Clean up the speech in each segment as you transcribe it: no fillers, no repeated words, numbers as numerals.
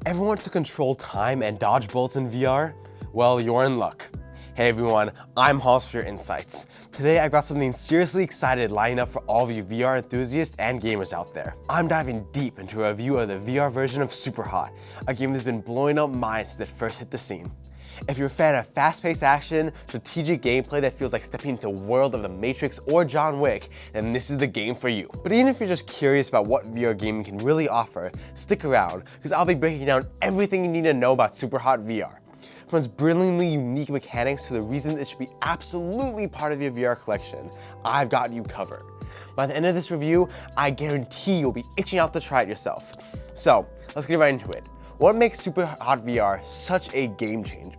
Ever want to control time and dodge bullets in VR? Well, you're in luck. Hey everyone, I'm Hoss for your insights. Today I brought something seriously excited lining up for all of you VR enthusiasts and gamers out there. I'm diving deep into a review of the VR version of Superhot, a game that's been blowing up minds since it first hit the scene. If you're a fan of fast-paced action, strategic gameplay that feels like stepping into the world of The Matrix or John Wick, then this is the game for you. But even if you're just curious about what VR gaming can really offer, stick around, because I'll be breaking down everything you need to know about Superhot VR. From its brilliantly unique mechanics to the reason it should be absolutely part of your VR collection, I've got you covered. By the end of this review, I guarantee you'll be itching out to try it yourself. So, let's get right into it. What makes Superhot VR such a game changer?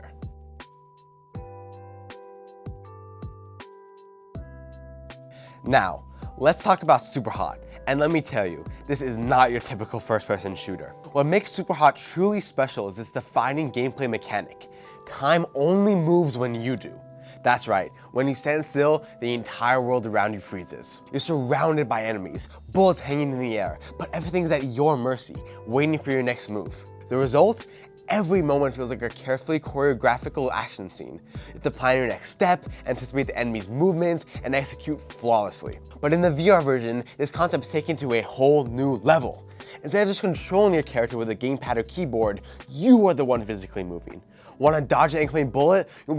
Now, let's talk about Superhot, and let me tell you, this is not your typical first-person shooter. What makes Superhot truly special is its defining gameplay mechanic. Time only moves when you do. That's right, when you stand still, the entire world around you freezes. You're surrounded by enemies, bullets hanging in the air, but everything's at your mercy, waiting for your next move. The result? Every moment feels like a carefully choreographical action scene. You have to plan your next step, anticipate the enemy's movements, and execute flawlessly. But in the VR version, this concept is taken to a whole new level. Instead of just controlling your character with a gamepad or keyboard, you are the one physically moving. Want to dodge an incoming bullet? You'll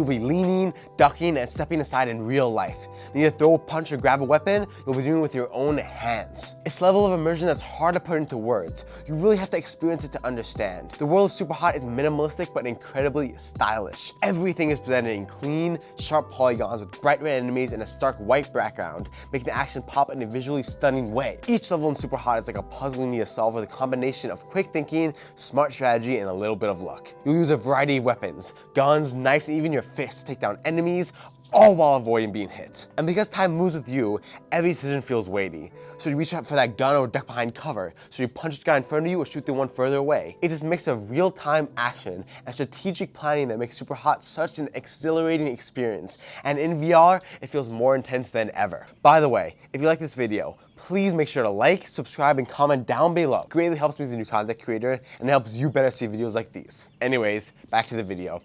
be leaning, ducking, and stepping aside in real life. Need to throw a punch or grab a weapon? You'll be doing it with your own hands. It's a level of immersion that's hard to put into words. You really have to experience it to understand. The world of Superhot is minimalistic but incredibly stylish. Everything is presented in clean, sharp polygons with bright red enemies and a stark white background, making the action pop in a visually stunning way. Each level in Superhot is like a puzzle you need to solve with a combination of quick thinking, smart strategy, and a little bit of luck. You'll use a variety of weapons, guns, knives, and even your fists to take down enemies, all while avoiding being hit. And because time moves with you, every decision feels weighty. Should you reach out for that gun or duck behind cover? Should you punch the guy in front of you or shoot the one further away? It's this mix of real-time action and strategic planning that makes Superhot such an exhilarating experience. And in VR, it feels more intense than ever. By the way, if you like this video, please make sure to like, subscribe, and comment down below. It greatly helps me as a new content creator and helps you better see videos like these. Anyways, back to the video.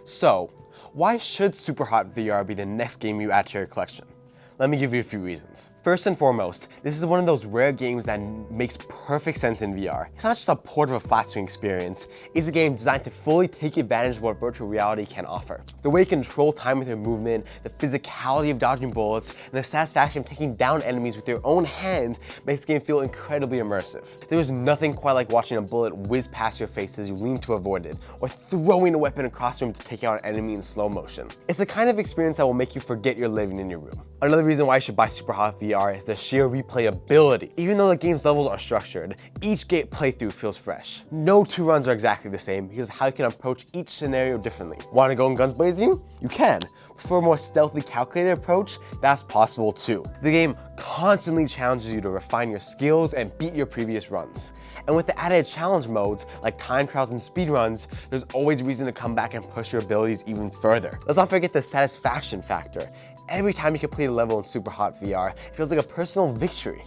So, why should Superhot VR be the next game you add to your collection? Let me give you a few reasons. First and foremost, this is one of those rare games that makes perfect sense in VR. It's not just a port of a flat screen experience, it's a game designed to fully take advantage of what virtual reality can offer. The way you control time with your movement, the physicality of dodging bullets, and the satisfaction of taking down enemies with your own hand makes the game feel incredibly immersive. There's nothing quite like watching a bullet whiz past your face as you lean to avoid it, or throwing a weapon across the room to take out an enemy in slow motion. It's the kind of experience that will make you forget you're living in your room. Another reason why you should buy Superhot VR is the sheer replayability. Even though the game's levels are structured, each game playthrough feels fresh. No two runs are exactly the same because of how you can approach each scenario differently. Want to go in guns blazing? You can. For a more stealthy, calculated approach, that's possible too. The game constantly challenges you to refine your skills and beat your previous runs. And with the added challenge modes, like time trials and speedruns, there's always reason to come back and push your abilities even further. Let's not forget the satisfaction factor. Every time you complete a level in Superhot VR, it feels like a personal victory.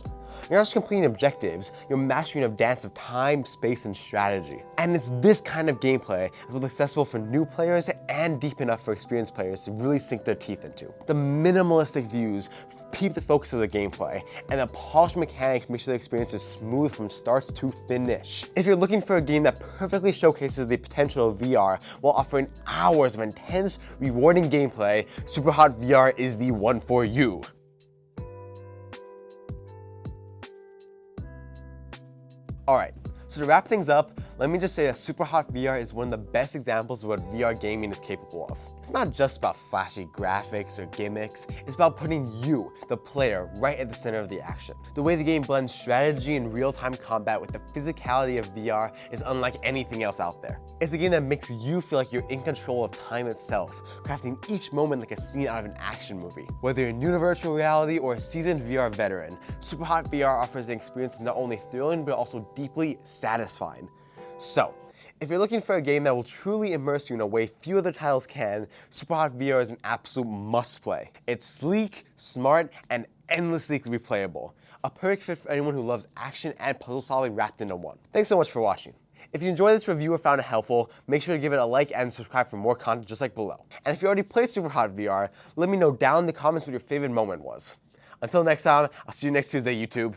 You're not just completing objectives, you're mastering a dance of time, space, and strategy. And it's this kind of gameplay that's both accessible for new players and deep enough for experienced players to really sink their teeth into. The minimalistic views keep the focus of the gameplay, and the polished mechanics make sure the experience is smooth from start to finish. If you're looking for a game that perfectly showcases the potential of VR while offering hours of intense, rewarding gameplay, Superhot VR is the one for you. Alright, so to wrap things up, let me just say that Superhot VR is one of the best examples of what VR gaming is capable of. It's not just about flashy graphics or gimmicks, it's about putting you, the player, right at the center of the action. The way the game blends strategy and real-time combat with the physicality of VR is unlike anything else out there. It's a game that makes you feel like you're in control of time itself, crafting each moment like a scene out of an action movie. Whether you're new to virtual reality or a seasoned VR veteran, Superhot VR offers an experience that's not only thrilling but also deeply satisfying. So, if you're looking for a game that will truly immerse you in a way few other titles can, Superhot VR is an absolute must-play. It's sleek, smart, and endlessly replayable. A perfect fit for anyone who loves action and puzzle solving wrapped into one. Thanks so much for watching. If you enjoyed this review or found it helpful, make sure to give it a like and subscribe for more content just like below. And if you already played Superhot VR, let me know down in the comments what your favorite moment was. Until next time, I'll see you next Tuesday, YouTube.